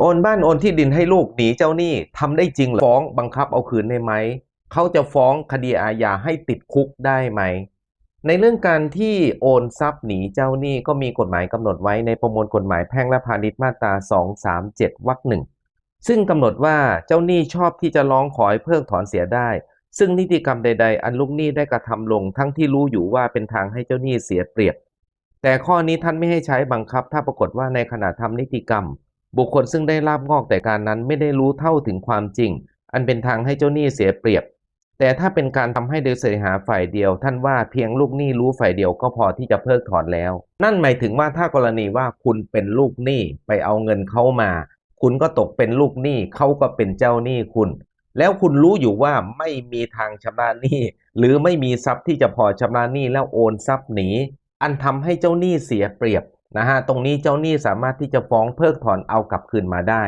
โอนบ้านโอนที่ดินให้ลูกหนีเจ้าหนี้ทำได้จริงหรือฟ้องบังคับเอาคืนได้ไหมเขาจะฟ้องคดีอาญาให้ติดคุกได้ไหมในเรื่องการที่โอนทรัพย์หนีเจ้าหนี้ก็มีกฎหมายกำหนดไว้ในประมวลกฎหมายแพ่งและพาณิชย์มาตรา237วรรคหนึ่งซึ่งกำหนดว่าเจ้าหนี้ชอบที่จะร้องขอให้เพิกถอนเสียได้ซึ่งนิติกรรมใดๆอันลูกหนี้ได้กระทำลงทั้งที่รู้อยู่ว่าเป็นทางให้เจ้าหนี้เสียเปรียบแต่ข้อนี้ท่านไม่ให้ใช้บังคับถ้าปรากฏว่าในขณะทำนิติกรรมบุคคลซึ่งได้ลาภงอกแต่การนั้นไม่ได้รู้เท่าถึงความจริงอันเป็นทางให้เจ้าหนี้เสียเปรียบแต่ถ้าเป็นการทำให้โดยเสน่หาฝ่ายเดียวท่านว่าเพียงลูกหนี้รู้ฝ่ายเดียวก็พอที่จะเพิกถอนแล้วนั่นหมายถึงว่าถ้ากรณีว่าคุณเป็นลูกหนี้ไปเอาเงินเขามาคุณก็ตกเป็นลูกหนี้เขาก็เป็นเจ้าหนี้คุณแล้วคุณรู้อยู่ว่าไม่มีทางชำระหนี้หรือไม่มีทรัพย์ที่จะพอชำระหนี้แล้วโอนทรัพย์หนีอันทำให้เจ้าหนี้เสียเปรียบนะฮะตรงนี้เจ้าหนี้สามารถที่จะฟ้องเพิกถอนเอากลับคืนมาได้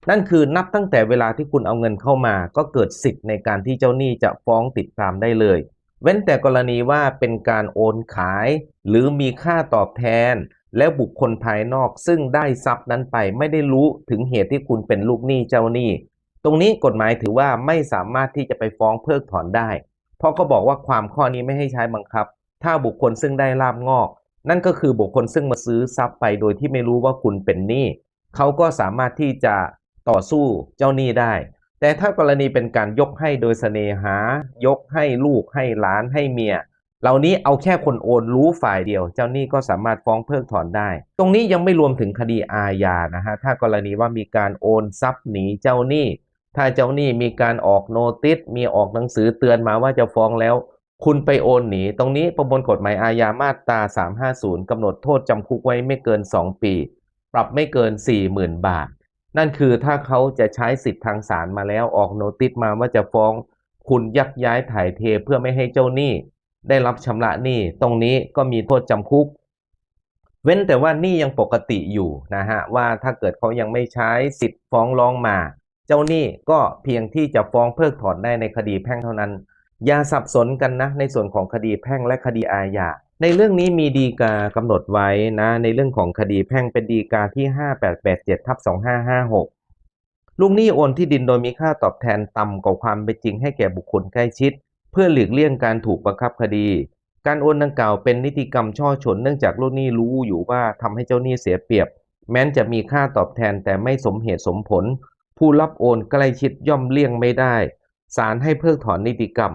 นั่นคือนับตั้งแต่เวลาที่คุณเอาเงินเข้ามาก็เกิดสิทธิ์ในการที่เจ้าหนี้จะฟ้องติดตามได้เลยเว้นแต่กรณีว่าเป็นการโอนขายหรือมีค่าตอบแทนแล้วบุคคลภายนอกซึ่งได้ทรัพย์นั้นไปไม่ได้รู้ถึงเหตุที่คุณเป็นลูกหนี้เจ้าหนี้ตรงนี้กฎหมายถือว่าไม่สามารถที่จะไปฟ้องเพิกถอนได้เพราะก็บอกว่าความข้อนี้ไม่ให้ใช้บังคับถ้าบุคคลซึ่งได้ลาภงอกนั่นก็คือบุคคลซึ่งมาซื้อทรัพย์ไปโดยที่ไม่รู้ว่าคุณเป็นหนี้เขาก็สามารถที่จะต่อสู้เจ้าหนี้ได้แต่ถ้ากรณีเป็นการยกให้โดยเสน่หายกให้ลูกให้หลานให้เมียเหล่านี้เอาแค่คนโอนรู้ฝ่ายเดียวเจ้าหนี้ก็สามารถฟ้องเพิกถอนได้ตรงนี้ยังไม่รวมถึงคดีอาญานะฮะถ้ากรณีว่ามีการโอนทรัพย์หนีเจ้าหนี้ถ้าเจ้าหนี้มีการออกโนติสมีออกหนังสือเตือนมาว่าจะฟ้องแล้วคุณไปโอนหนีตรงนี้ประมวลกฎหมายอาญามาตรา350กำหนดโทษจำคุกไว้ไม่เกิน2ปีปรับไม่เกิน 40,000 บาทนั่นคือถ้าเขาจะใช้สิทธิ์ทางศาลมาแล้วออกโนติสมาว่าจะฟ้องคุณยักย้ายถ่ายเทเพื่อไม่ให้เจ้าหนี้ได้รับชำระหนี้ตรงนี้ก็มีโทษจำคุกเว้นแต่ว่าหนี้ยังปกติอยู่นะฮะว่าถ้าเกิดเขายังไม่ใช้สิทธิ์ฟ้องร้องมาเจ้าหนี้ก็เพียงที่จะฟ้องเพิกถอนได้ในคดีแพ่งเท่านั้นอย่าสับสนกันนะในส่วนของคดีแพ่งและคดีอาญาในเรื่องนี้มีฎีกากำหนดไว้นะในเรื่องของคดีแพ่งเป็นฎีกาที่5887/2556ลูกหนี้โอนที่ดินโดยมีค่าตอบแทนต่ำกว่าความเป็นจริงให้แก่บุคคลใกล้ชิดเพื่อหลีกเลี่ยงการถูกบังคับคดีการโอนดังกล่าวเป็นนิติกรรมช่อฉนเนื่องจากลูกหนี้รู้อยู่ว่าทำให้เจ้าหนี้เสียเปรียบแม้นจะมีค่าตอบแทนแต่ไม่สมเหตุสมผลผู้รับโอนใกล้ชิดย่อมเลี่ยงไม่ได้ศาลให้เพิกถอนนิติกรรม